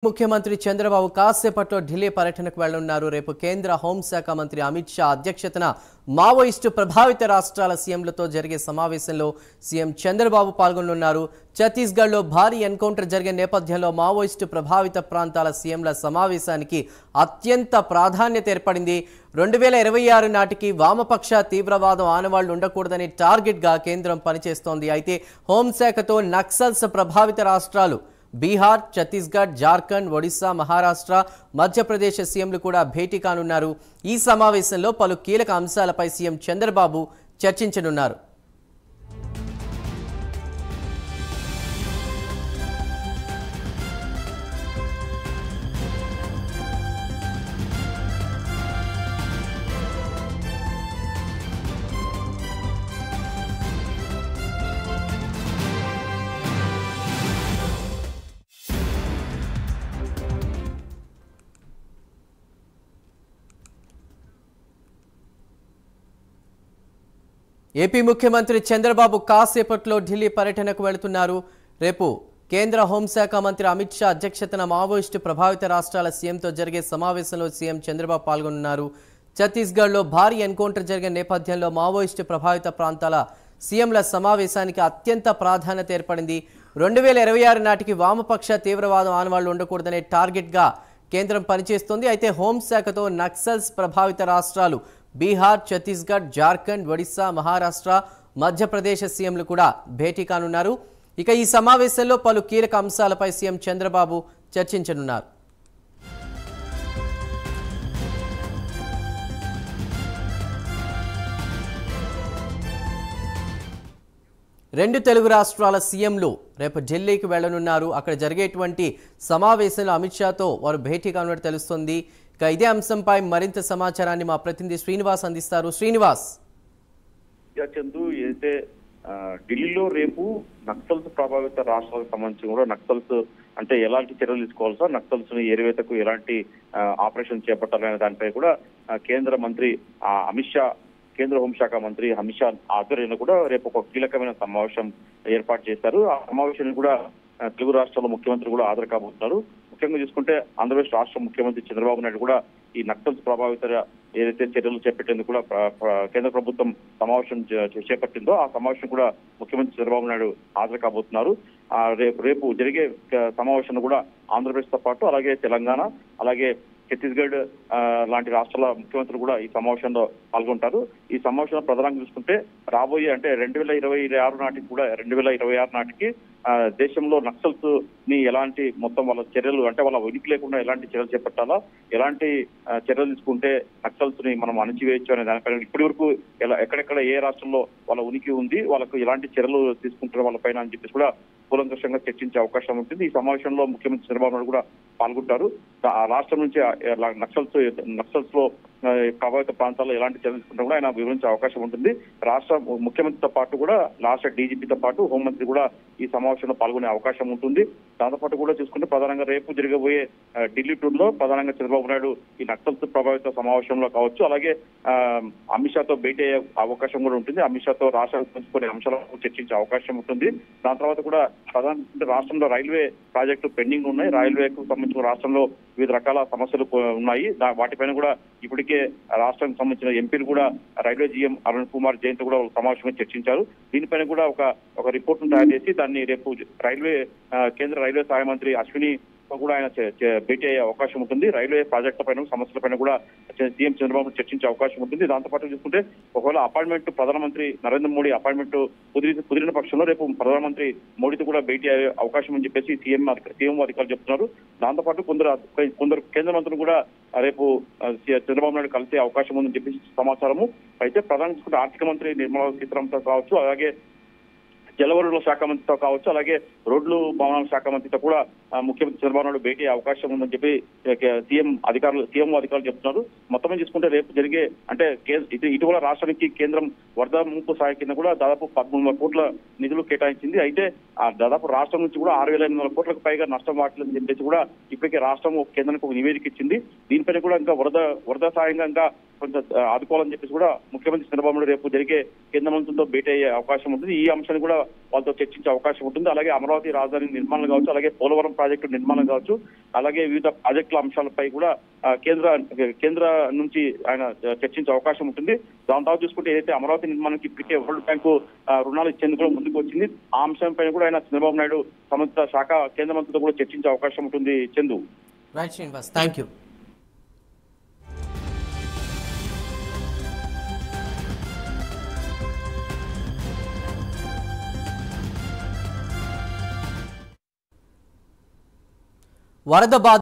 ముఖ్యమంత్రి చంద్రబాబు కాసేపట్లో ఢిల్లీ పర్యటనకు వెళ్లనున్నారు. రేపు కేంద్ర హోంశాఖ మంత్రి అమిత్ షా అధ్యక్షతన మావోయిస్టు ప్రభావిత రాష్ట్రాల సీఎంలతో జరిగే సమావేశంలో సీఎం చంద్రబాబు పాల్గొనున్నారు. ఛత్తీస్గఢ్లో భారీ ఎన్కౌంటర్ జరిగే నేపథ్యంలో మావోయిస్టు ప్రభావిత ప్రాంతాల సీఎంల సమావేశానికి అత్యంత ప్రాధాన్యత ఏర్పడింది. 2026 నాటికి వామపక్ష తీవ్రవాదం ఆనవాళ్లు ఉండకూడదని టార్గెట్గా కేంద్రం పనిచేస్తోంది. అయితే హోంశాఖతో నక్సల్స్ ప్రభావిత రాష్ట్రాలు బీహార్, ఛత్తీస్గఢ్, జార్ఖండ్, ఒడిశా, మహారాష్ట్ర, మధ్యప్రదేశ్ సీఎంలు కూడా భేటీ కానున్నారు. ఈ సమావేశంలో పలు కీలక అంశాలపై సీఎం చంద్రబాబు చర్చించనున్నారు. ఏపీ ముఖ్యమంత్రి చంద్రబాబు కాసేపట్లో ఢిల్లీ పర్యటనకు వెళుతున్నారు. రేపు కేంద్ర హోంశాఖ మంత్రి అమిత్ షా అధ్యక్షతన మావోయిస్టు ప్రభావిత రాష్ట్రాల సీఎంతో జరిగే సమావేశంలో సీఎం చంద్రబాబు పాల్గొనున్నారు. ఛత్తీస్గఢ్లో భారీ ఎన్కౌంటర్ జరిగిన నేపథ్యంలో మావోయిస్టు ప్రభావిత ప్రాంతాల సీఎంల సమావేశానికి అత్యంత ప్రాధాన్యత ఏర్పడింది. 2026 నాటికి వామపక్ష తీవ్రవాదం ఆనవాళ్లు ఉండకూడదనే టార్గెట్గా కేంద్రం పనిచేస్తోంది. అయితే హోంశాఖతో నక్సల్స్ ప్రభావిత రాష్ట్రాలు బీహార్, ఛత్తీస్గఢ్, జార్ఖండ్, ఒడిశా, మహారాష్ట్ర, మధ్యప్రదేశ్ సీఎంలు కూడా భేటీ కానున్నారు. ఇక ఈ సమావేశంలో పలు కీలక అంశాలపై సీఎం చంద్రబాబు చర్చించనున్నారు. రెండు తెలుగు రాష్ట్రాల సీఎంలు రేపు ఢిల్లీకి వెళ్లనున్నారు. అక్కడ జరిగేటువంటి సమావేశంలో అమిత్ షాతో వారు భేటీ కానున్నట్టు తెలుస్తోంది. ఇక ఇదే అంశంపై మరింత సమాచారాన్ని మా ప్రతినిధి శ్రీనివాస్ అందిస్తారు. శ్రీనివాస్, చందు, అయితే ఢిల్లీలో రేపు నక్సల్స్ ప్రభావిత రాష్ట్రాలకు సంబంధించి కూడా నక్సల్స్ అంటే ఎలాంటి చర్యలు తీసుకోవాల్సో, నక్సల్స్ ని ఏరివేతకు ఎలాంటి ఆపరేషన్ చేపట్టాలనే దానిపై కూడా కేంద్ర మంత్రి అమిత్ షా, కేంద్ర హోంశాఖ మంత్రి అమిత్ షా ఆధ్వర్యంలో కూడా రేపు ఒక కీలకమైన సమావేశం ఏర్పాటు చేశారు. ఆ సమావేశాన్ని కూడా తెలుగు రాష్ట్రాల ముఖ్యమంత్రి కూడా హాజరు కాబోతున్నారు. ముఖ్యంగా చూసుకుంటే ఆంధ్రప్రదేశ్ రాష్ట్ర ముఖ్యమంత్రి చంద్రబాబు నాయుడు కూడా ఈ నక్సల్స్ ప్రభావిత ఏదైతే చర్యలు చేపట్టేందుకు కూడా కేంద్ర ప్రభుత్వం సమావేశం చేపట్టిందో ఆ సమావేశం కూడా ముఖ్యమంత్రి చంద్రబాబు నాయుడు హాజరు కాబోతున్నారు. రేపు జరిగే సమావేశం కూడా ఆంధ్రప్రదేశ్ తో పాటు అలాగే తెలంగాణ, అలాగే ఛత్తీస్గఢ్ లాంటి రాష్ట్రాల ముఖ్యమంత్రులు కూడా ఈ సమావేశంలో పాల్గొంటారు. ఈ సమావేశంలో ప్రధానంగా చూసుకుంటే రాబోయే అంటే 2026 నాటికి కూడా 2026 నాటికి దేశంలో నక్సల్స్ ని ఎలాంటి మొత్తం వాళ్ళ చర్యలు అంటే వాళ్ళ ఉనికి లేకుండా ఎలాంటి చర్యలు చేపట్టాలా, ఎలాంటి చర్యలు తీసుకుంటే నక్సల్స్ ని మనం అణచివేయచ్చు అనే దానిపైన ఇప్పటి వరకు ఎక్కడెక్కడ ఏ రాష్ట్రంలో వాళ్ళ ఉనికి ఉంది, వాళ్ళకు ఎలాంటి చర్యలు తీసుకుంటారు వాళ్ళపైన అని చెప్పేసి కూడా కూలంకషంగా చర్చించే అవకాశం ఉంటుంది. ఈ సమావేశంలో ముఖ్యమంత్రి చంద్రబాబు నాయుడు కూడా పాల్గొంటారు. రాష్ట్రం నుంచి నక్సల్స్ లో ప్రభావిత ప్రాంతాల్లో ఎలాంటి చర్యలు తీసుకుంటే కూడా ఆయన వివరించే అవకాశం ఉంటుంది. రాష్ట్ర ముఖ్యమంత్రితో పాటు కూడా రాష్ట్ర డీజీపీతో పాటు హోంమంత్రి కూడా ఈ సమావేశంలో పాల్గొనే అవకాశం ఉంటుంది. దాంతోపాటు కూడా చూసుకుంటే ప్రధానంగా రేపు జరగబోయే ఢిల్లీ టూర్ లో ప్రధానంగా చంద్రబాబు నాయుడు ఈ నక్సల్స్ ప్రభావిత సమావేశంలో కావచ్చు, అలాగే అమిత్ షాతో భేటీ అయ్యే అవకాశం కూడా ఉంటుంది. అమిత్ షాతో రాష్ట్రానికి సంబంధించిన అంశాలను చర్చించే అవకాశం ఉంటుంది. దాని తర్వాత కూడా ప్రధానంగా రాష్ట్రంలో రైల్వే ప్రాజెక్టులు పెండింగ్ ఉన్నాయి. రైల్వేకు సంబంధించిన రాష్ట్రంలో వివిధ రకాల సమస్యలు ఉన్నాయి. వాటిపైన కూడా ఇప్పటికే రాష్ట్రానికి సంబంధించిన ఎంపీలు కూడా రైల్వే జీఎం అరుణ్ కుమార్ జైన్ తో కూడా సమావేశంగా చర్చించారు. దీనిపైన కూడా ఒక రిపోర్ట్ ను తయారు చేసి దాన్ని రేపు కేంద్ర రైల్వే సహాయ మంత్రి అశ్విని కూడా ఆయన భేటీ అయ్యే అవకాశం ఉంటుంది. రైల్వే ప్రాజెక్టుల పైన సమస్యలపైన కూడా సీఎం చంద్రబాబు చర్చించే అవకాశం ఉంటుంది. దాంతోపాటు చూసుకుంటే ఒకవేళ అపాయింట్మెంట్ ప్రధానమంత్రి నరేంద్ర మోడీ అపాయింట్మెంట్ కుదిరిన పక్షంలో రేపు ప్రధానమంత్రి మోడీతో కూడా భేటీ అయ్యే అవకాశం అని చెప్పేసి సీఎం అధికారులు చెప్తున్నారు. దాంతోపాటు కొందరు కేంద్ర మంత్రులు కూడా రేపు చంద్రబాబు నాయుడు కలిసే అవకాశం ఉందని చెప్పేసి సమాచారము. అయితే ప్రధానంగా చూసుకుంటే ఆర్థిక మంత్రి నిర్మలా సీతారామన్తో కావచ్చు, అలాగే జలవనరుల శాఖ మంత్రితో కావచ్చు, అలాగే రోడ్లు భవనాల శాఖ మంత్రితో కూడా ముఖ్యమంత్రి చంద్రబాబు నాయుడు భేటీ అవకాశం ఉందని చెప్పి సీఎం అధికారులు చెప్తున్నారు. మొత్తం చూసుకుంటే రేపు జరిగే అంటే ఇటీవల రాష్ట్రానికి కేంద్రం వరద ముంపు సాయ కింద కూడా దాదాపు 13,000 కోట్ల నిధులు కేటాయించింది. అయితే దాదాపు రాష్ట్రం నుంచి కూడా 6,800 కోట్లకు పైగా నష్టం వాటిల్లని చెప్పేసి కూడా ఇప్పటికే రాష్ట్రం కేంద్రానికి ఒక నివేదిక ఇచ్చింది. దీనిపైన కూడా ఇంకా వరద సాయంగా ఇంకా కొంత ఆదుకోవాలని చెప్పేసి కూడా ముఖ్యమంత్రి చంద్రబాబు నాయుడు రేపు జరిగే కేంద్ర మంత్రులతో భేటీ అయ్యే అవకాశం ఉంటుంది. ఈ అంశాన్ని కూడా వాళ్ళతో చర్చించే అవకాశం ఉంటుంది. అలాగే అమరావతి రాజధాని నిర్మాణం కావచ్చు, అలాగే పోలవరం ప్రాజెక్టు నిర్మాణం కావచ్చు, అలాగే వివిధ ప్రాజెక్టుల అంశాలపై కూడా కేంద్ర నుంచి ఆయన చర్చించే అవకాశం ఉంటుంది. దాని తర్వాత చూసుకుంటే ఏదైతే అమరావతి నిర్మాణానికి ఇప్పటికే వరల్డ్ బ్యాంకు రుణాలు ఇచ్చేందుకు కూడా ముందుకు వచ్చింది. ఆ అంశంపై కూడా ఆయన చంద్రబాబు నాయుడు సంబంధిత శాఖ కేంద్ర మంత్రితో కూడా చర్చించే అవకాశం ఉంటుంది. Chandu. Right Srinivas, thank you. వరద బాధ